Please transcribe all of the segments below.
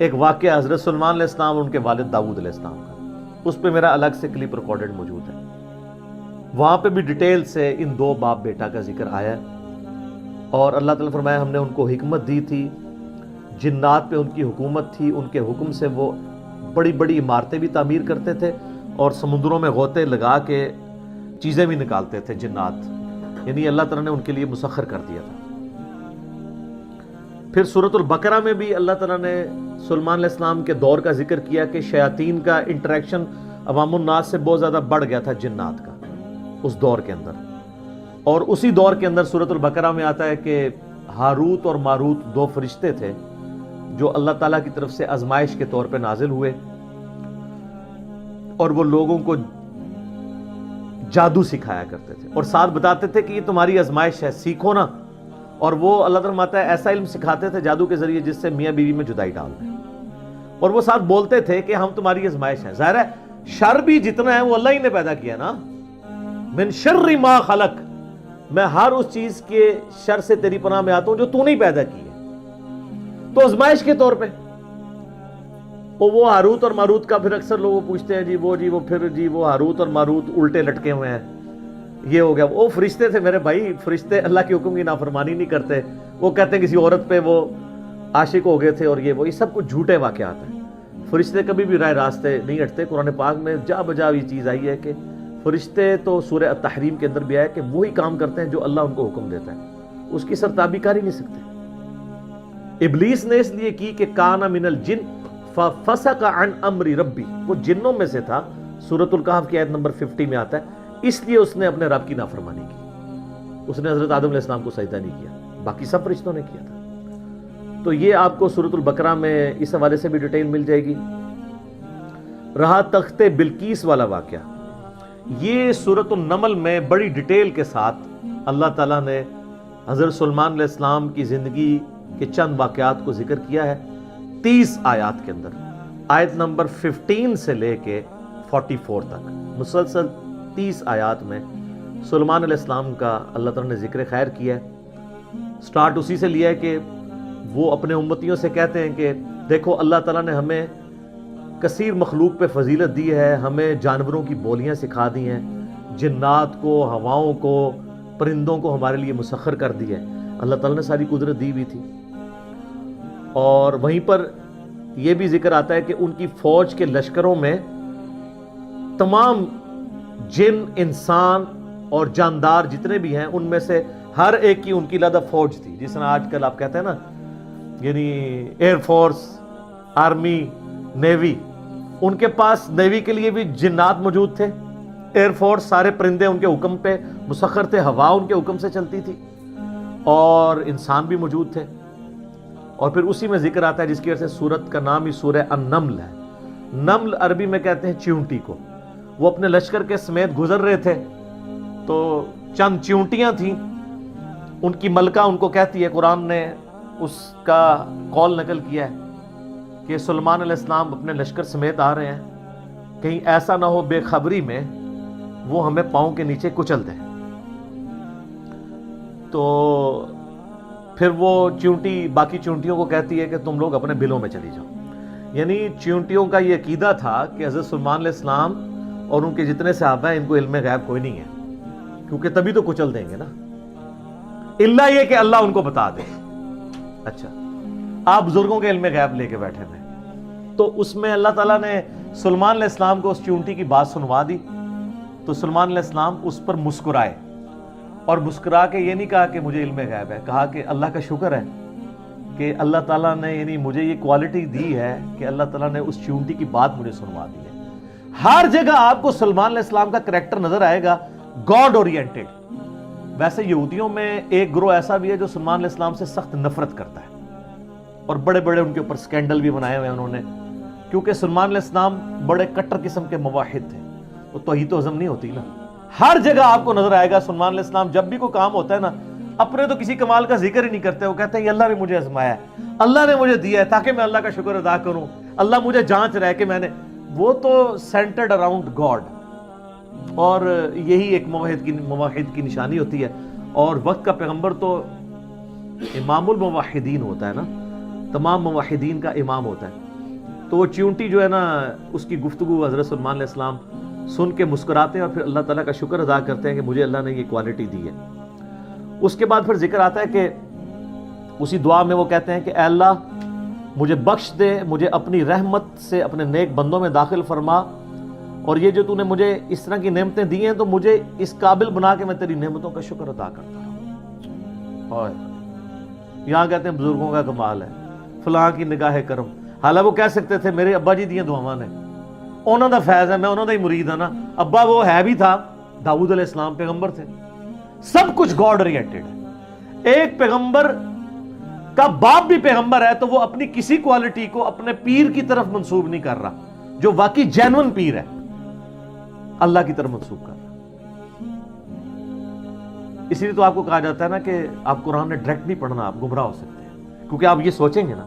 ایک واقعہ حضرت سلیمان علیہ السلام اور ان کے والد داؤد علیہ السلام کا، اس پہ میرا الگ سے کلپ ریکارڈڈ موجود ہے، وہاں پہ بھی ڈیٹیل سے ان دو باپ بیٹا کا ذکر آیا ہے، اور اللہ تعالیٰ نے فرمایا ہم نے ان کو حکمت دی تھی، جنات پہ ان کی حکومت تھی، ان کے حکم سے وہ بڑی بڑی عمارتیں بھی تعمیر کرتے تھے اور سمندروں میں غوطے لگا کے چیزیں بھی نکالتے تھے جنات، یعنی اللہ تعالیٰ نے ان کے لیے مسخر کر دیا تھا۔ پھر سورۃ البقرہ میں بھی اللہ تعالیٰ نے سلیمان علیہ السلام کے دور کا ذکر کیا کہ شیاطین کا انٹریکشن عوام الناس سے بہت زیادہ بڑھ گیا تھا جنات کا اس دور کے اندر، اور اسی دور کے اندر سورۃ البقرہ میں آتا ہے کہ ہاروت اور ماروت دو فرشتے تھے جو اللہ تعالیٰ کی طرف سے آزمائش کے طور پہ نازل ہوئے، اور وہ لوگوں کو جادو سکھایا کرتے تھے اور ساتھ بتاتے تھے کہ یہ تمہاری آزمائش ہے، سیکھو نا، اور وہ اللہ تعالیٰ فرماتا ہے ایسا علم سکھاتے تھے جادو کے ذریعے جس سے میاں بیوی میں جدائی ڈال دیں، اور وہ ساتھ بولتے تھے کہ ہم تمہاری آزمائش ہیں۔ ظاہر ہے شر بھی جتنا ہے وہ اللہ ہی نے پیدا کیا نا، من شر ما خلق، میں ہر اس چیز کے شر سے تیری پناہ میں آتا ہوں جو تو نہیں پیدا کی ہے، تو آزمائش کے طور پہ۔ وہ ہاروت اور ماروت کا پھر اکثر لوگ پوچھتے ہیں جی وہ ہاروت اور ماروت الٹے لٹکے ہوئے ہیں، یہ ہو گیا، وہ فرشتے تھے میرے بھائی، فرشتے اللہ کے حکم کی نافرمانی نہیں کرتے، وہ کہتے ہیں کسی عورت پہ وہ عاشق ہو گئے تھے اور یہ سب کچھ جھوٹے واقعات ہیں، فرشتے کبھی بھی راہ راستے نہیں ہٹتے۔ قرآن پاک میں جا بجا یہ چیز آئی ہے کہ فرشتے تو سورہ التحریم کے اندر بھی آیا کہ وہی کام کرتے ہیں جو اللہ ان کو حکم دیتا ہے، اس کی سرتابی کر ہی نہیں سکتے۔ ابلیس نے اس لیے کی کہ کان من الجن ففسق عن امر ربی، وہ جنوں میں سے تھا، سورۃ الکہف کی آیت نمبر 50 میں آتا ہے، اس لیے اس نے اپنے رب کی نافرمانی کی، اس نے حضرت آدم علیہ السلام کو سجدہ نہیں کیا، باقی سب فرشتوں نے کیا تھا۔ تو یہ آپ کو سورۃ البقرہ میں اس حوالے سے بھی ڈیٹیل مل جائے گی۔ رہا تخت بلقیس والا واقعہ، یہ سورۃ النمل میں بڑی ڈیٹیل کے ساتھ اللہ تعالیٰ نے حضرت سلیمان علیہ السلام کی زندگی کے چند واقعات کو ذکر کیا ہے 30 آیات کے اندر، آیت نمبر 15 سے لے کے 44 تک مسلسل 30 آیات میں سلیمان علیہ السلام کا اللہ تعالیٰ نے ذکر خیر کیا ہے۔ سٹارٹ اسی سے لیا ہے کہ وہ اپنے امتیوں سے کہتے ہیں کہ دیکھو اللہ تعالیٰ نے ہمیں کثیر مخلوق پہ فضیلت دی ہے، ہمیں جانوروں کی بولیاں سکھا دی ہیں، جنات کو، ہواؤں کو، پرندوں کو ہمارے لیے مسخر کر دی ہے، اللہ تعالیٰ نے ساری قدرت دی ہوئی تھی۔ اور وہیں پر یہ بھی ذکر آتا ہے کہ ان کی فوج کے لشکروں میں تمام جن، انسان اور جاندار جتنے بھی ہیں ان میں سے ہر ایک کی ان کی علیحدہ فوج تھی، جس طرح آج کل آپ کہتے ہیں نا یعنی ایئر فورس، آرمی، نیوی، ان کے پاس نیوی کے لیے بھی جنات موجود تھے، ایئر فورس سارے پرندے ان کے حکم پہ مسخر تھے، ہوا ان کے حکم سے چلتی تھی، اور انسان بھی موجود تھے۔ اور پھر اسی میں ذکر آتا ہے جس کی وجہ سے سورت کا نام ہی سورہ النمل ہے، نمل عربی میں کہتے ہیں چیونٹی کو۔ وہ اپنے لشکر کے سمیت گزر رہے تھے تو چند چیونٹیاں تھیں، ان کی ملکہ ان کو کہتی ہے، قرآن نے اس کا قول نقل کیا ہے کہ سلیمان علیہ السلام اپنے لشکر سمیت آ رہے ہیں، کہیں ایسا نہ ہو بے خبری میں وہ ہمیں پاؤں کے نیچے کچل دیں۔ تو پھر وہ چیونٹی باقی چیونٹیوں کو کہتی ہے کہ تم لوگ اپنے بلوں میں چلی جاؤ، یعنی چیونٹیوں کا یہ عقیدہ تھا کہ حضرت سلیمان علیہ السلام اور ان کے جتنے صحابہ ہیں ان کو علم غیب کوئی نہیں ہے، کیونکہ تبھی تو کچل دیں گے نا، الا یہ کہ اللہ ان کو بتا دے۔ اچھا، آپ بزرگوں کے علم غیب لے کے بیٹھے ہوئے، تو اس میں اللہ تعالیٰ نے سلیمان علیہ السلام کو اس چیونٹی کی بات سنوا دی، تو سلیمان علیہ السلام اس پر مسکرائے، اور مسکرا کے یہ نہیں کہا کہ مجھے علم غیب ہے، کہا کہ اللہ کا شکر ہے کہ اللہ تعالیٰ نے یعنی مجھے یہ کوالٹی دی ہے کہ اللہ تعالیٰ نے اس چیونٹی کی بات مجھے سنوا دی ہے۔ ہر جگہ آپ کو سلیمان علیہ السلام کا کریکٹر نظر آئے گا گاڈ اورینٹڈ۔ ویسے یہودیوں میں ایک گروہ ایسا بھی ہے جو سلیمان علیہ السلام سے سخت نفرت کرتا ہے، اور بڑے بڑے ان کے اوپر سکینڈل بھی بنائے ہوئے انہوں نے، کیونکہ سلیمان علیہ السلام بڑے کٹر قسم کے موحد تھے، وہ توحید و عزم نہیں ہوتی نا۔ ہر جگہ آپ کو نظر آئے گا سلیمان علیہ السلام جب بھی کوئی کام ہوتا ہے نا، اپنے تو کسی کمال کا ذکر ہی نہیں کرتے، وہ کہتے ہیں یہ اللہ نے مجھے آزمایا ہے، اللہ نے مجھے دیا ہے تاکہ میں اللہ کا شکر ادا کروں، اللہ مجھے جانچ رہا ہے کہ میں نے، وہ تو سینٹرڈ اراؤنڈ گاڈ، اور یہی ایک موحد کی نشانی ہوتی ہے۔ اور وقت کا پیغمبر تو امام الموحدین ہوتا ہے نا، تمام موحدین کا امام ہوتا ہے۔ تو وہ چیونٹی جو ہے نا اس کی گفتگو حضرت سلمان علیہ السلام سن کے مسکراتے ہیں اور پھر اللہ تعالیٰ کا شکر ادا کرتے ہیں کہ مجھے اللہ نے یہ کوالٹی دی ہے. اس کے بعد پھر ذکر آتا ہے کہ اسی دعا میں وہ کہتے ہیں کہ اے اللہ مجھے بخش دے, مجھے اپنی رحمت سے اپنے نیک بندوں میں داخل فرما, اور یہ جو تو نے مجھے اس طرح کی نعمتیں دی ہیں تو مجھے اس قابل بنا کے میں تیری نعمتوں کا شکر ادا کرتا ہوں. اور یہاں کہتے ہیں بزرگوں کا کمال ہے, فلاں کی نگاہ کرم. حالانکہ وہ کہہ سکتے تھے میرے ابا جی دیاں دعاواں نے, انہوں دا فیض ہے, میں انہوں دا ہی مرید ہوں نا. ابا وہ ہے بھی تھا, داؤد علیہ السلام پیغمبر تھے, سب کچھ گاڈ اورینٹڈ ہے. ایک پیغمبر کا باپ بھی پیغمبر ہے تو وہ اپنی کسی کوالٹی کو اپنے پیر کی طرف منسوب نہیں کر رہا, جو واقعی جینون پیر ہے اللہ کی طرف منسوب کر رہا. اسی لیے تو آپ کو کہا جاتا ہے نا کہ آپ قرآن نے ڈائریکٹ نہیں پڑھنا, آپ گمراہ ہو سکتے ہیں, کیونکہ آپ یہ سوچیں گے نا.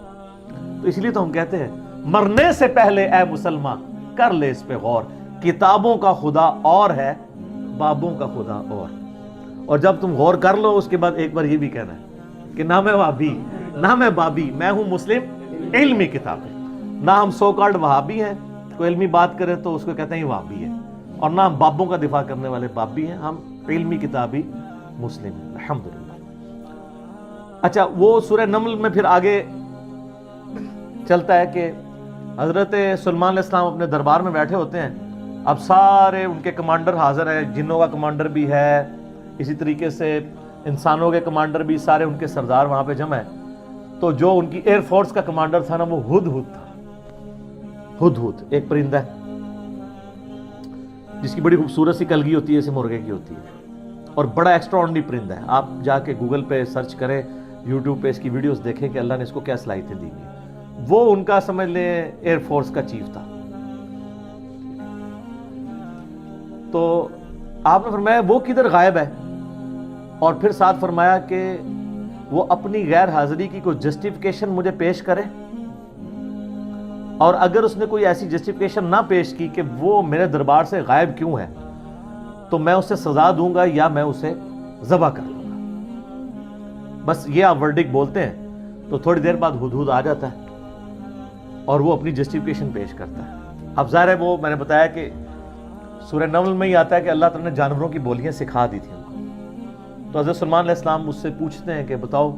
تو اس لیے تو ہم کہتے ہیں مرنے سے پہلے اے مسلمان کر لے اس پہ غور, کتابوں کا خدا اور ہے, بابوں کا خدا اور جب تم غور کر لو اس کے بعد ایک بار یہ بھی کہنا ہے کہ نہ میں وہابی نہ میں بابی, میں ہوں مسلم علمی کتاب. نہ ہم سو کالڈ وہابی ہیں, کوئی علمی بات کرے تو اس کو کہتے ہیں یہ وہابی ہے, اور نہ ہم بابوں کا دفاع کرنے والے بابی ہیں, ہم علمی کتابی مسلم ہیں الحمدللہ. اچھا, وہ سورہ نمل میں پھر آگے چلتا ہے کہ حضرت سلمان علیہ السلام اپنے دربار میں بیٹھے ہوتے ہیں. اب سارے ان کے کمانڈر حاضر ہیں, جنوں کا کمانڈر بھی ہے, اسی طریقے سے انسانوں کے کمانڈر بھی, سارے ان کے سردار وہاں پہ جمع ہے. تو جو ان کی ایئر فورس کا کمانڈر تھا نا وہ ہدہد تھا. ہدہد ایک پرندہ ہے جس کی بڑی خوبصورت سی کلگی ہوتی ہے, اسے مرغے کی ہوتی ہے, اور بڑا ایکسٹرا آرڈنری پرندہ ہے. آپ جا کے گوگل پہ سرچ کریں, یوٹیوب پہ اس کی ویڈیوز دیکھیں کہ اللہ نے اس کو کیا صلاحیتیں دی ہیں. وہ ان کا سمجھ لیں ایئر فورس کا چیف تھا. تو آپ نے فرمایا وہ کدھر غائب ہے, اور پھر ساتھ فرمایا کہ وہ اپنی غیر حاضری کی کوئی جسٹیفیکیشن مجھے پیش کرے, اور اگر اس نے کوئی ایسی جسٹیفیکیشن نہ پیش کی کہ وہ میرے دربار سے غائب کیوں ہے تو میں اسے سزا دوں گا یا میں اسے ذبح کر لوں گا. بس یہ آپ ورڈکٹ بولتے ہیں تو تھوڑی دیر بعد ہدہد آ جاتا ہے اور وہ اپنی جسٹیفیکیشن پیش کرتا ہے. اب ظاہر ہے وہ میں نے بتایا کہ سورہ نمل میں ہی آتا ہے کہ اللہ تعالیٰ نے جانوروں کی بولیاں سکھا دی تھیں. تو حضرت سلمان علیہ السلام مجھ سے پوچھتے ہیں کہ بتاؤ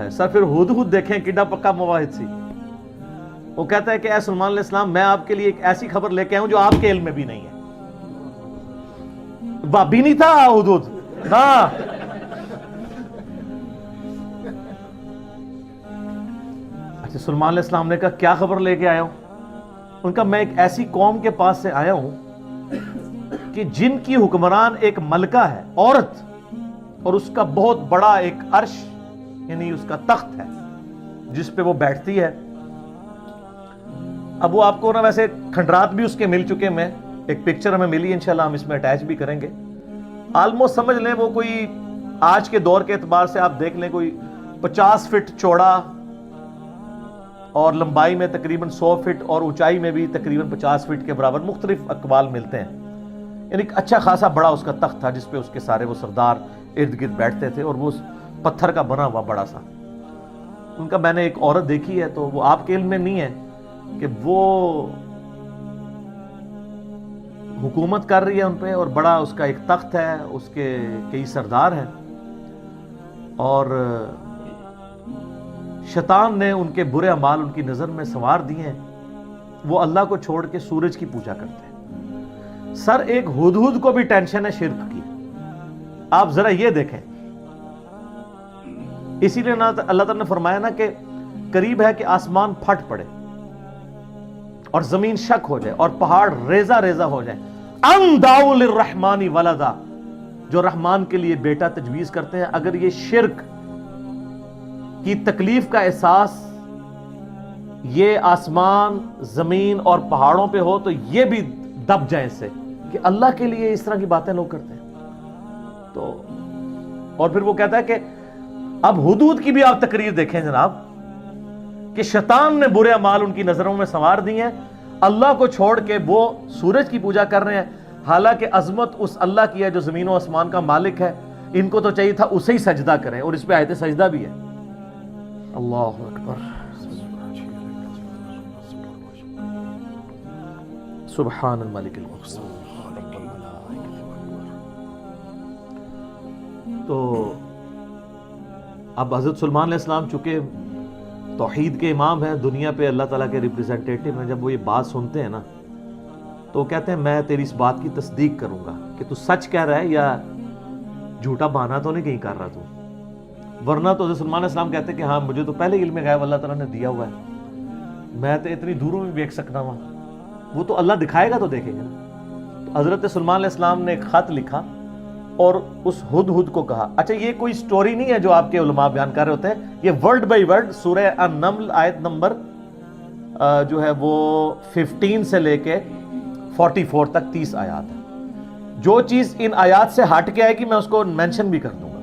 سر پھر ہدہد دیکھیں کڈا پکا مواحد سی. وہ کہتا ہے کہ اے سلمان علیہ السلام, میں آپ کے لیے ایک ایسی خبر لے کے آؤں جو آپ کے علم میں بھی نہیں ہے. بابی نہیں تھا ہدہد نا. اچھا, سلمان علیہ السلام نے کہا کیا خبر لے کے آیا ہوں؟ ان کا میں ایک ایسی قوم کے پاس سے آیا ہوں کہ جن کی حکمران ایک ملکہ ہے, عورت, اور اس کا بہت بڑا ایک عرش یعنی اس کا تخت ہے جس پہ وہ بیٹھتی ہے. اب وہ آپ کو نا ویسے کھنڈرات بھی اس کے مل چکے, میں ایک پکچر ہمیں ملی, انشاءاللہ ہم اس میں اٹیچ بھی کریں گے. آلموسٹ سمجھ لیں وہ کوئی آج کے دور کے اعتبار سے آپ دیکھ لیں کوئی 50 فٹ چوڑا اور لمبائی میں تقریباً 100 فٹ اور اونچائی میں بھی تقریباً 50 فٹ کے برابر, مختلف اقوال ملتے ہیں. یعنی اچھا خاصا بڑا اس کا تخت تھا جس پہ اس کے سارے وہ سردار ارد گرد بیٹھتے تھے, اور وہ پتھر کا بنا ہوا بڑا سا. ان کا میں نے ایک عورت دیکھی ہے, تو وہ آپ کے علم میں نہیں ہے کہ وہ حکومت کر رہی ہے ان پہ, اور بڑا اس کا ایک تخت ہے, اس کے کئی سردار ہیں, اور شیطان نے ان کے برے اعمال ان کی نظر میں سنوار دیے ہیں. وہ اللہ کو چھوڑ کے سورج کی پوجا کرتے ہیں. سر ایک ہدہد کو بھی ٹینشن ہے شرک کی. آپ ذرا یہ دیکھیں, اسی لیے اللہ تعالیٰ نے فرمایا نا کہ قریب ہے کہ آسمان پھٹ پڑے اور زمین شک ہو جائے اور پہاڑ ریزہ ریزہ ہو جائے. ان دعوا للرحمن ولدا, جو رحمان کے لیے بیٹا تجویز کرتے ہیں, اگر یہ شرک کی تکلیف کا احساس یہ آسمان زمین اور پہاڑوں پہ ہو تو یہ بھی دب جائیں اس سے کہ اللہ کے لیے اس طرح کی باتیں لوگ کرتے ہیں. تو اور پھر وہ کہتا ہے کہ اب ہدہد کی بھی آپ تقریر دیکھیں جناب, کہ شیطان نے برے اعمال ان کی نظروں میں سنوار دی ہیں, اللہ کو چھوڑ کے وہ سورج کی پوجا کر رہے ہیں, حالانکہ عظمت اس اللہ کی ہے جو زمین و آسمان کا مالک ہے. ان کو تو چاہیے تھا اسے ہی سجدہ کریں, اور اس پہ آیت سجدہ بھی ہے. اللہ اکبر. سبحان الملک القدوس. تو اب حضرت سلیمان علیہ السلام چونکہ توحید کے امام ہیں، دنیا پہ اللہ تعالیٰ کے ریپریزنٹیٹو ہیں، جب وہ یہ بات سنتے ہیں نا تو وہ کہتے ہیں میں تیری اس بات کی تصدیق کروں گا کہ تو سچ کہہ رہا ہے یا جھوٹا بہانا تو نہیں کہیں کر رہا تو. ورنہ تو حضرت سلیمان علیہ السلام کہتے ہیں کہ ہاں مجھے تو پہلے علم غیب اللہ تعالیٰ نے دیا ہوا ہے، میں تو اتنی دوروں میں دیکھ سکتا ہوں، وہ تو اللہ دکھائے گا تو دیکھیں گے نا. تو حضرت سلیمان علیہ السلام نے ایک خط لکھا اور اس ہدہد کو کہا. اچھا یہ کوئی سٹوری نہیں ہے جو آپ کے علماء بیان کر رہے ہوتے ہیں، یہ ورڈ بائی ورڈ سورہ النمل آیت نمبر جو ہے وہ 15 سے لے کے 44 تک 30 آیات ہے. جو چیز ان آیات سے ہٹ کے آئے گی میں اس کو مینشن بھی کر دوں گا.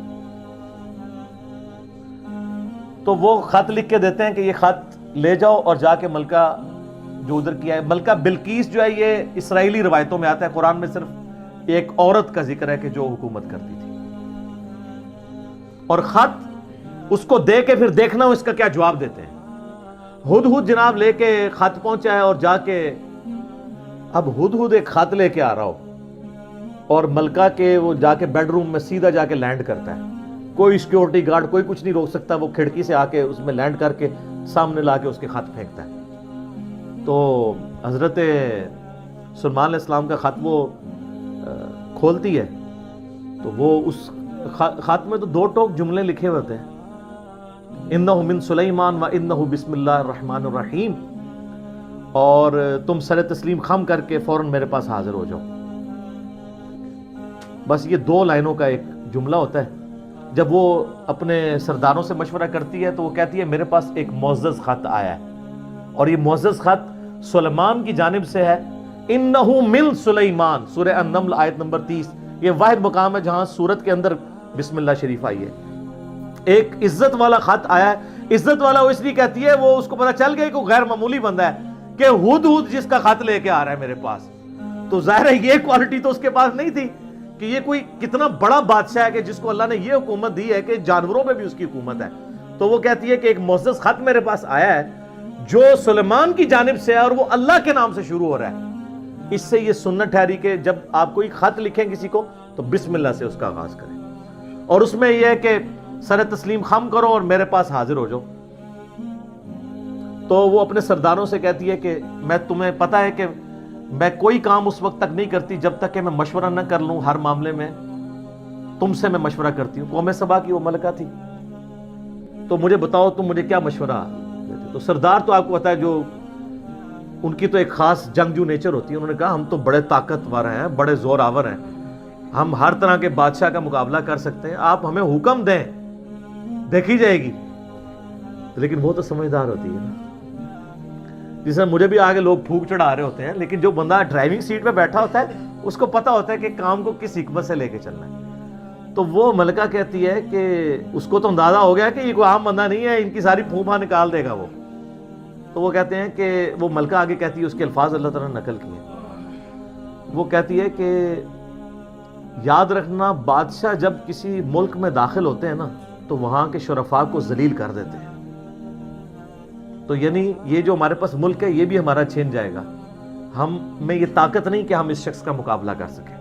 تو وہ خط لکھ کے دیتے ہیں کہ یہ خط لے جاؤ اور جا کے ملکہ جو ادھر کیا ہے، ملکہ بلقیس جو ہے یہ اسرائیلی روایتوں میں آتا ہے، قرآن میں صرف ایک عورت کا ذکر ہے کہ جو حکومت کرتی تھی. اور خط اس کو دے کے پھر دیکھنا اس کا کیا جواب دیتے ہیں. ہدہد جناب لے کے خط پہنچا ہے اور جا کے اب ہدہد ایک خط لے کے آ رہا ہو اور ملکہ کے وہ جا کے بیڈ روم میں سیدھا جا کے لینڈ کرتا ہے. کوئی سیکیورٹی گارڈ کوئی کچھ نہیں روک سکتا، وہ کھڑکی سے آ کے اس میں لینڈ کر کے سامنے لا کے اس کے خط پھینکتا ہے. تو حضرت سلیمان علیہ السلام کا خط وہ کھولتی ہے تو وہ اس خط میں تو 2 ٹوک جملے لکھے ہوتے ہیں، انہ من سلیمان و انہ بسم اللہ الرحمن الرحیم، اور تم سر تسلیم خم کر کے فوراً میرے پاس حاضر ہو جاؤ. بس یہ 2 لائنوں کا ایک جملہ ہوتا ہے. جب وہ اپنے سرداروں سے مشورہ کرتی ہے تو وہ کہتی ہے میرے پاس ایک معزز خط آیا ہے اور یہ معزز خط سلیمان کی جانب سے ہے. انہو من سلیمان، سورہ النمل آیت نمبر 30. یہ واحد مقام ہے جہاں سورت کے اندر بسم اللہ شریف آئی ہے. ایک عزت والا خط آیا ہے. عزت والا وہ اس لیے کہتی ہے وہ اس کو پتا چل گیا کہ غیر معمولی بندہ ہے کہ ہدہد جس کا خط لے کے آ رہا ہے میرے پاس. تو ظاہر ہے یہ کوالٹی تو اس کے پاس نہیں تھی کہ یہ کوئی کتنا بڑا بادشاہ ہے کہ جس کو اللہ نے یہ حکومت دی ہے کہ جانوروں پہ بھی اس کی حکومت ہے. تو وہ کہتی ہے کہ ایک معزز خط میرے پاس آیا ہے جو سلیمان کی جانب سے ہے اور وہ اللہ کے نام سے شروع ہو رہا ہے. اس سے یہ سنت ٹھہری کہ جب آپ کوئی خط لکھیں کسی کو تو بسم اللہ سے اس کا آغاز کریں اور اس میں یہ ہے کہ سر تسلیم خم کرو اور میرے پاس حاضر ہو جاؤ. تو وہ اپنے سرداروں سے کہتی ہے کہ میں تمہیں پتا ہے کہ میں کوئی کام اس وقت تک نہیں کرتی جب تک کہ میں مشورہ نہ کر لوں. ہر معاملے میں تم سے میں مشورہ کرتی ہوں. قوم سبا کی وہ ملکہ تھی. تو مجھے بتاؤ تم مجھے کیا مشورہ دیتے. تو سردار تو آپ کو پتا ہے جو ان کی تو ایک خاص جنگجو نیچر ہوتی ہے. انہوں نے کہا ہم تو بڑے طاقتور ہیں، بڑے زور آور ہیں، ہم ہر طرح کے بادشاہ کا مقابلہ کر سکتے ہیں، آپ ہمیں حکم دیں دیکھی جائے گی. لیکن وہ تو سمجھدار ہوتی ہے نا، جس میں مجھے بھی آگے لوگ پھونک چڑھا رہے ہوتے ہیں لیکن جو بندہ ڈرائیونگ سیٹ پہ بیٹھا ہوتا ہے اس کو پتا ہوتا ہے کہ کام کو کس حکمت سے لے کے چلنا ہے. تو وہ ملکہ کہتی ہے کہ اس کو تو اندازہ ہو گیا کہ یہ کوئی عام بندہ نہیں ہے، ان کی ساری پھوپھا نکال دے گا وہ. تو وہ کہتے ہیں کہ وہ ملکہ آگے کہتی ہے، اس کے الفاظ اللہ تعالیٰ نے نقل کیے. وہ کہتی ہے کہ یاد رکھنا بادشاہ جب کسی ملک میں داخل ہوتے ہیں نا تو وہاں کے شرفاء کو ذلیل کر دیتے ہیں. تو یعنی یہ جو ہمارے پاس ملک ہے یہ بھی ہمارا چھین جائے گا. ہم میں یہ طاقت نہیں کہ ہم اس شخص کا مقابلہ کر سکیں.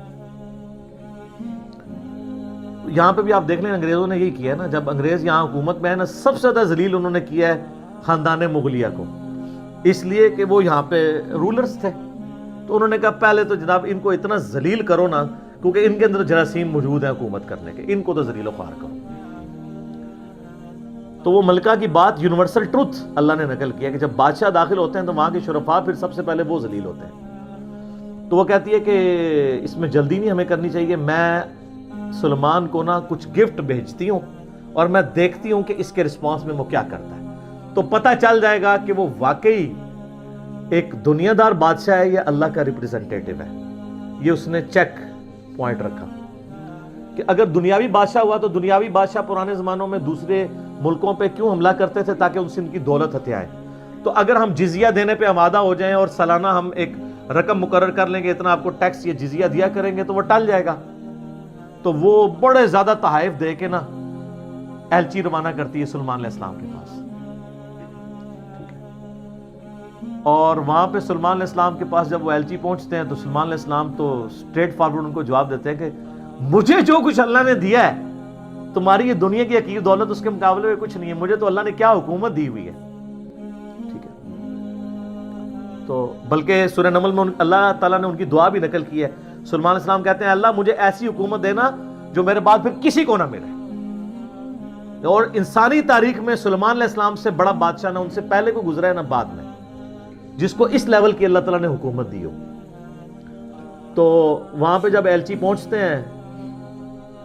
یہاں پہ بھی آپ دیکھ لیں انگریزوں نے یہی کیا ہے نا. جب انگریز یہاں حکومت میں ہے نا سب سے زیادہ ذلیل انہوں نے کیا ہے خاندان مغلیہ کو، اس لیے کہ وہ یہاں پہ رولرز تھے. تو انہوں نے کہا پہلے تو جناب ان کو اتنا ذلیل کرو نا، کیونکہ ان کے اندر جراثیم موجود ہیں حکومت کرنے کے، ان کو تو ذلیل و خوار کرو. تو وہ ملکہ کی بات یونیورسل ٹروتھ اللہ نے نقل کیا کہ جب بادشاہ داخل ہوتے ہیں تو وہاں کے شرفاء پھر سب سے پہلے وہ ذلیل ہوتے ہیں. تو وہ کہتی ہے کہ اس میں جلدی نہیں ہمیں کرنی چاہیے، میں سلیمان کو نا کچھ گفٹ بھیجتی ہوں اور میں دیکھتی ہوں کہ اس کے رسپانس میں وہ کیا کرتا ہے. تو پتہ چل جائے گا کہ وہ واقعی ایک دنیا دار بادشاہ ہے یا اللہ کا ریپریزنٹیٹو ہے. یہ اس نے چیک پوائنٹ رکھا کہ اگر دنیاوی بادشاہ ہوا تو دنیاوی بادشاہ پرانے زمانوں میں دوسرے ملکوں پہ کیوں حملہ کرتے تھے؟ تاکہ ان سے ان کی دولت ہتھیائے. تو اگر ہم جزیہ دینے پہ آمادہ ہو جائیں اور سالانہ ہم ایک رقم مقرر کر لیں گے اتنا آپ کو ٹیکس یا جزیہ دیا کریں گے تو وہ ٹل جائے گا. تو وہ بڑے زیادہ تحائف دے کے نا ایلچی روانہ کرتی ہے سلیمان علیہ السلام کے پاس. اور وہاں پہ سلمان علیہ السلام کے پاس جب وہ ایلچی پہنچتے ہیں تو سلمان علیہ السلام تو اسٹریٹ فارورڈ ان کو جواب دیتے ہیں کہ مجھے جو کچھ اللہ نے دیا ہے تمہاری یہ دنیا کی حقیر دولت اس کے مقابلے میں کچھ نہیں ہے، مجھے تو اللہ نے کیا حکومت دی ہوئی ہے. ٹھیک ہے، تو بلکہ سورہ نمل میں اللہ تعالیٰ نے ان کی دعا بھی نقل کی ہے. سلمان علیہ السلام کہتے ہیں اللہ مجھے ایسی حکومت دینا جو میرے بعد پھر کسی کو نہ ملے. اور انسانی تاریخ میں سلمان علیہ السلام سے بڑا بادشاہ نہ ان سے پہلے کو گزرا ہے نہ بعد میں جس کو اس لیول کی اللہ تعالیٰ نے حکومت دی ہو. تو وہاں پہ جب ایلچی پہنچتے ہیں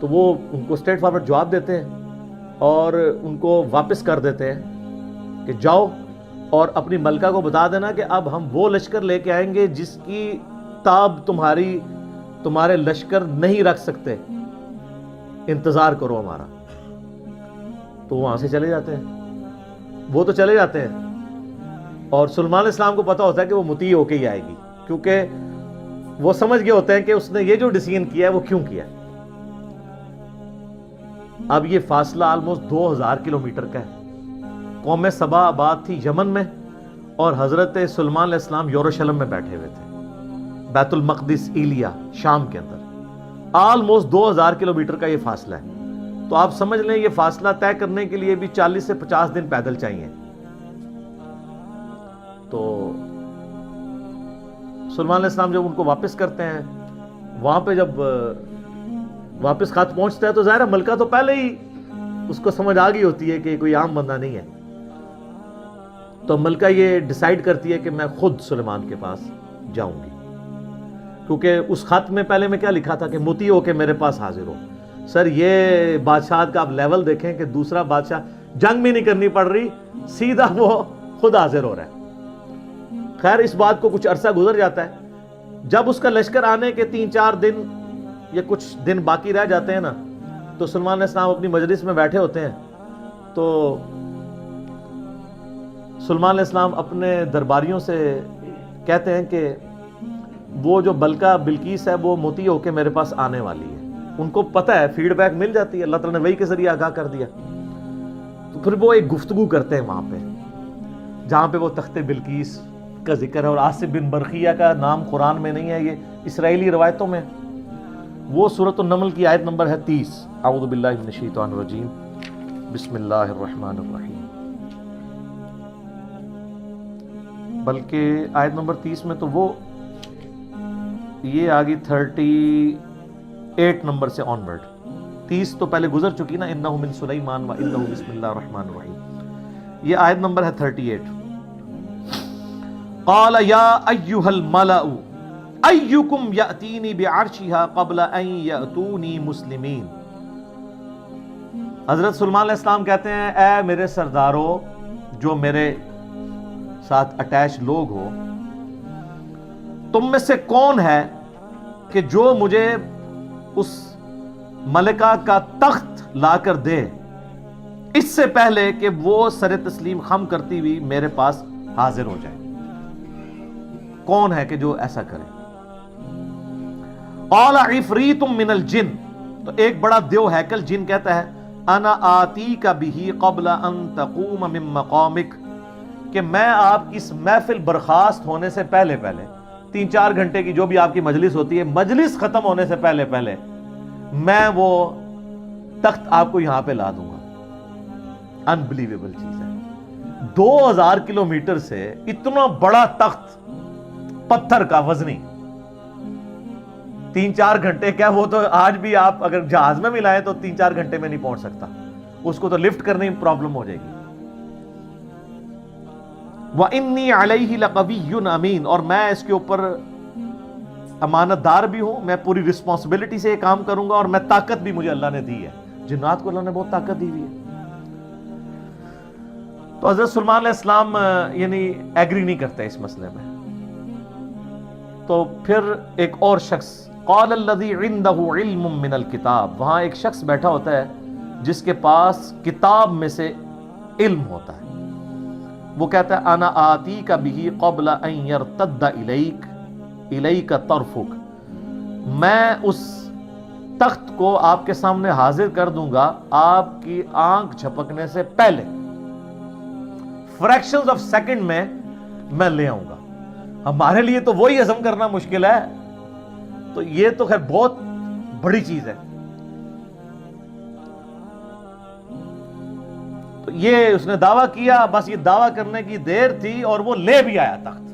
تو وہ ان کو اسٹریٹ فارورڈ جواب دیتے ہیں اور ان کو واپس کر دیتے ہیں کہ جاؤ اور اپنی ملکہ کو بتا دینا کہ اب ہم وہ لشکر لے کے آئیں گے جس کی تاب تمہارے لشکر نہیں رکھ سکتے، انتظار کرو ہمارا. تو وہاں سے چلے جاتے ہیں، وہ تو چلے جاتے ہیں اور سلمان علیہ السلام کو پتا ہوتا ہے کہ وہ مطیع ہو کے ہی آئے گی، کیونکہ وہ سمجھ گئے ہوتے ہیں کہ اس نے یہ جو ڈیسیژن کیا ہے وہ کیوں کیا ہے. اب یہ فاصلہ آلموسٹ 2000 کلومیٹر کا ہے. قوم سبا آباد تھی یمن میں اور حضرت سلمان علیہ السلام یروشلم میں بیٹھے ہوئے تھے، بیت المقدس ایلیا شام کے اندر. آلموسٹ 2000 کلومیٹر کا یہ فاصلہ ہے. تو آپ سمجھ لیں یہ فاصلہ طے کرنے کے لیے بھی 40 سے 50 دن پیدل چاہیے. تو سلمان علیہ السلام جب ان کو واپس کرتے ہیں، وہاں پہ جب واپس خط پہنچتا ہے تو ظاہر ہے ملکہ تو پہلے ہی اس کو سمجھ آ گئی ہوتی ہے کہ کوئی عام بندہ نہیں ہے. تو ملکہ یہ ڈیسائیڈ کرتی ہے کہ میں خود سلیمان کے پاس جاؤں گی، کیونکہ اس خط میں پہلے میں کیا لکھا تھا کہ مطیع ہو کے میرے پاس حاضر ہو. سر یہ بادشاہ کا آپ لیول دیکھیں کہ دوسرا بادشاہ جنگ بھی نہیں کرنی پڑ رہی، سیدھا وہ خود حاضر ہو رہا ہے. خیر اس بات کو کچھ عرصہ گزر جاتا ہے. جب اس کا لشکر آنے کے 3-4 دن یا کچھ دن باقی رہ جاتے ہیں نا، تو سلمان علیہ السلام اپنی مجلس میں بیٹھے ہوتے ہیں. تو سلمان علیہ السلام اپنے درباریوں سے کہتے ہیں کہ وہ جو بلقیس ہے وہ مطیع ہو کے میرے پاس آنے والی ہے. ان کو پتہ ہے، فیڈ بیک مل جاتی ہے، اللہ تعالیٰ نے وحی کے ذریعے آگاہ کر دیا. تو پھر وہ ایک گفتگو کرتے ہیں وہاں پہ جہاں پہ وہ تخت بلقیس کا ذکر ہے. اور آصف بن برقیہ کا نام قرآن میں نہیں ہے، یہ اسرائیلی روایتوں میں. وہ سورۃ النمل کی آیت نمبر ہے 30. اعوذ باللہ من الشیطان الرجیم، بسم اللہ الرحمن الرحیم. بلکہ آیت نمبر 30 میں تو وہ یہ آگی 38 نمبر سے آنورڈ. 30 تو پہلے گزر چکی نا، انہ من سلیمان و انہ بسم اللہ الرحمن الرحیم. یہ آیت نمبر ہے 38. قال یا ایھا الملأ ایکم یأتینی بعرشها قبل ان یأتونی مسلمین. حضرت سلمان علیہ السلام کہتے ہیں اے میرے سردارو جو میرے ساتھ اٹیچ لوگ ہو، تم میں سے کون ہے کہ جو مجھے اس ملکہ کا تخت لا کر دے اس سے پہلے کہ وہ سر تسلیم خم کرتی ہوئی میرے پاس حاضر ہو جائے. کون ہے کہ جو ایسا کرے؟ قال عفریت من الجن. تو ایک بڑا دیو ہیکل جن کہتا ہے انا آتیک بہ قبل ان تقوم من مقامک، کہ میں آپ کی اس محفل برخاست ہونے سے پہلے 3-4 گھنٹے کی جو بھی آپ کی مجلس ہوتی ہے، مجلس ختم ہونے سے پہلے میں وہ تخت آپ کو یہاں پہ لا دوں گا. انبلیویبل چیز ہے. 2000 کلومیٹر سے اتنا بڑا تخت پتھر کا وزنی 3-4 گھنٹے کیا، وہ تو آج بھی آپ اگر جہاز میں ملائیں تو 3-4 گھنٹے میں نہیں پہنچ سکتا، اس کو تو لفٹ کرنے میں پرابلم ہو جائے گی. وَإِنِّي عَلَيْهِ لَقَوِيٌّ أَمِينٌ، اور میں اس کے اوپر امانت دار بھی ہوں، میں پوری رسپانسبلٹی سے یہ کام کروں گا، اور میں طاقت بھی مجھے اللہ نے دی ہے. جنات کو اللہ نے بہت طاقت دی ہوئی ہے. تو حضرت سلمان علیہ السلام یعنی ایگری نہیں کرتے اس مسئلے میں. تو پھر ایک اور شخص قال الذی عنده علم من الکتاب، وہاں ایک شخص بیٹھا ہوتا ہے جس کے پاس کتاب میں سے علم ہوتا ہے. وہ کہتا ہے انا آتیک بہ قبل ان یرتد الیک طرفک، میں اس تخت کو آپ کے سامنے حاضر کر دوں گا آپ کی آنکھ جھپکنے سے پہلے. فریکشنز آف سیکنڈ میں میں لے آؤں گا. ہمارے لیے تو وہی ہضم کرنا مشکل ہے, تو یہ تو خیر بہت بڑی چیز ہے. تو یہ اس نے دعویٰ کیا, بس یہ دعویٰ کرنے کی دیر تھی اور وہ لے بھی آیا تخت.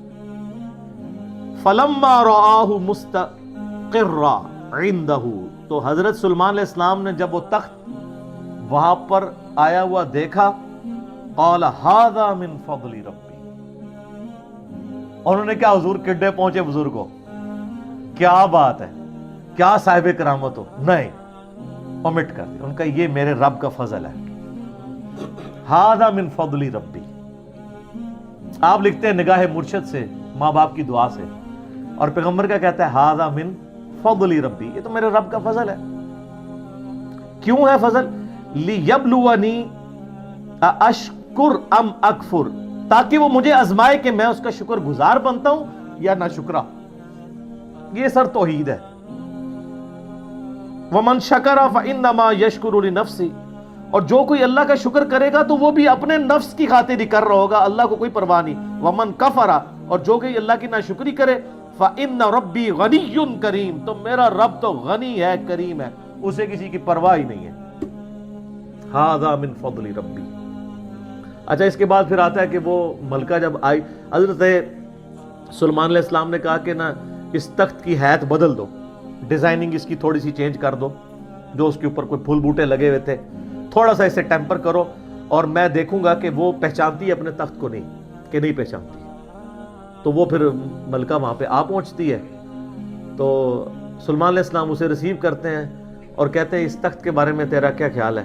فَلَمَّا رَآهُ مُسْتَقِرًّا عِندَهُ, تو حضرت سلیمان علیہ السلام نے جب وہ تخت وہاں پر آیا ہوا دیکھا, قَالَ هَذَا مِن فَضْلِ رَبِّي, اور انہوں نے کیا حضور کڈے پہنچے بزرگوں, کیا بات ہے, کیا صاحب کرامت ہو, نہیں, اومٹ کر دیا. ان کا یہ میرے رب کا فضل ہے. ہذا من فضل ربی, آپ لکھتے ہیں نگاہ مرشد سے, ماں باپ کی دعا سے, اور پیغمبر کا کہتا ہے ہذا من فضل ربی, یہ تو میرے رب کا فضل ہے. کیوں ہے فضل؟ لیبلونی اشکر ام اکفر, تاکہ وہ مجھے آزمائے کہ میں اس کا شکر گزار بنتا ہوں یا نہ شکرا. یہ سر توحید ہے. ومن شکر فانما یشکر لنفسہ, اور جو کوئی اللہ کا شکر کرے گا تو وہ بھی اپنے نفس کی خاطر ہی کر رہا ہوگا, اللہ کو کوئی پرواہ نہیں. ومن کفر, اور جو کوئی اللہ کی ناشکری کرے, فإن ربی غنی کریم, تو میرا رب تو غنی ہے, کریم ہے, اسے کسی کی پرواہ ہی نہیں ہے. ھذا من فضل ربی. اچھا, اس کے بعد پھر آتا ہے کہ وہ ملکہ جب آئی, حضرت سلیمان علیہ السلام نے کہا کہ نا اس تخت کی حیت بدل دو, ڈیزائننگ اس کی تھوڑی سی چینج کر دو, جو اس کے اوپر کوئی پھول بوٹے لگے ہوئے تھے تھوڑا سا اسے ٹیمپر کرو, اور میں دیکھوں گا کہ وہ پہچانتی ہے اپنے تخت کو نہیں کہ نہیں پہچانتی. تو وہ پھر ملکہ وہاں پہ آ پہنچتی ہے. تو سلیمان علیہ السلام اسے ریسیو کرتے ہیں اور کہتے ہیں اس تخت کے بارے میں تیرا کیا خیال ہے.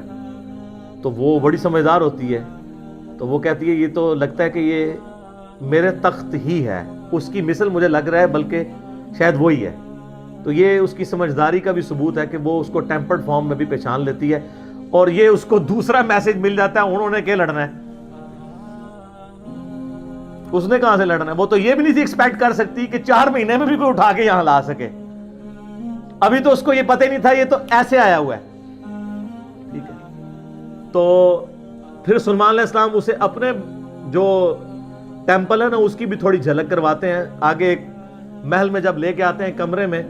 تو وہ بڑی سمجھدار ہوتی ہے, تو وہ کہتی ہے یہ تو لگتا ہے کہ یہ میرے تخت ہی ہے, اس کی مثل مجھے لگ رہا ہے, بلکہ شاید وہی ہے. تو یہ اس کی سمجھداری کا بھی ثبوت ہے کہ وہ اس کو ٹیمپرڈ فارم میں بھی پہچان لیتی ہے, اور یہ اس کو دوسرا میسج مل جاتا ہے, انہوں نے کیا لڑنا ہے, اس نے کہاں سے لڑنا ہے. وہ تو یہ بھی نہیں تھی ایکسپیکٹ کر سکتی کہ 4 مہینے میں بھی کوئی اٹھا کے یہاں لا سکے. ابھی تو اس کو یہ پتہ ہی نہیں تھا, یہ تو ایسے آیا ہوا ہے. ٹھیک ہے, تو پھر سلیمان علیہ السلام اسے اپنے جو ٹیمپل ہے نا اس کی بھی تھوڑی جھلک کرواتے ہیں. آگے ایک محل میں جب لے کے آتے ہیں کمرے میں,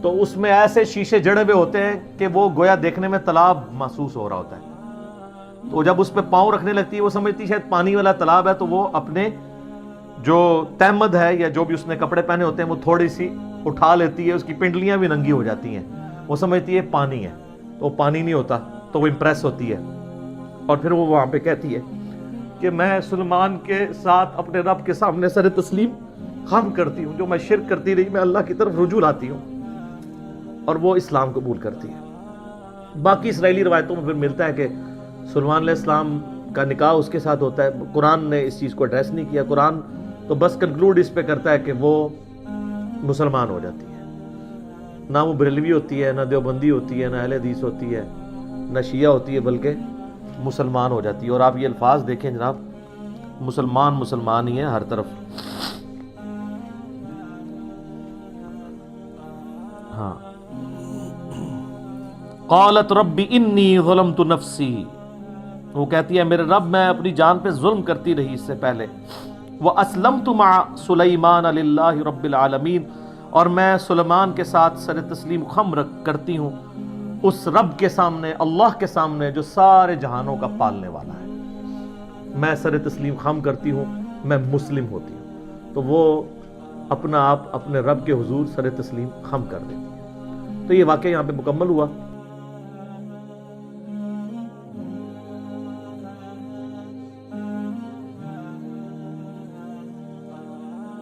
تو اس میں ایسے شیشے جڑے ہوئے ہوتے ہیں کہ وہ گویا دیکھنے میں تالاب محسوس ہو رہا ہوتا ہے. تو جب اس پہ پاؤں رکھنے لگتی ہے, وہ سمجھتی ہے شاید پانی والا تالاب ہے, تو وہ اپنے جو تہمد ہے یا جو بھی اس نے کپڑے پہنے ہوتے ہیں وہ تھوڑی سی اٹھا لیتی ہے, اس کی پنڈلیاں بھی ننگی ہو جاتی ہیں, وہ سمجھتی ہے پانی ہے, تو وہ پانی نہیں ہوتا, تو وہ امپریس ہوتی ہے. اور پھر وہ وہاں پہ کہتی ہے کہ میں سلیمان کے ساتھ اپنے رب کے سامنے سر تسلیم خم کرتی ہوں, جو میں شرک کرتی رہی میں اللہ کی طرف رجوع لاتی ہوں, اور وہ اسلام قبول کرتی ہے. باقی اسرائیلی روایتوں میں پھر ملتا ہے کہ سلیمان علیہ السلام کا نکاح اس کے ساتھ ہوتا ہے. قرآن نے اس چیز کو ایڈریس نہیں کیا. قرآن تو بس کنکلوڈ اس پہ کرتا ہے کہ وہ مسلمان ہو جاتی ہے. نہ وہ بریلوی ہوتی ہے, نہ دیوبندی ہوتی ہے, نہ اہل حدیث ہوتی ہے, نہ شیعہ ہوتی ہے, بلکہ مسلمان ہو جاتی ہے. اور آپ یہ الفاظ دیکھیں جناب, مسلمان مسلمان ہی ہے ہر طرف. ہاں, قالت رب انی ظلمت نفسی, وہ کہتی ہے میرے رب میں اپنی جان پہ ظلم کرتی رہی اس سے پہلے. واسلمت مع سلیمان للہ رب العالمین, اور میں سلیمان کے ساتھ سر تسلیم خم کرتی ہوں اس رب کے سامنے, اللہ کے سامنے جو سارے جہانوں کا پالنے والا ہے. میں سر تسلیم خم کرتی ہوں, میں مسلم ہوتی ہوں. تو وہ اپنا آپ اپنے رب کے حضور سر تسلیم خم کر دیتی ہے. تو یہ واقعہ یہاں پہ مکمل ہوا.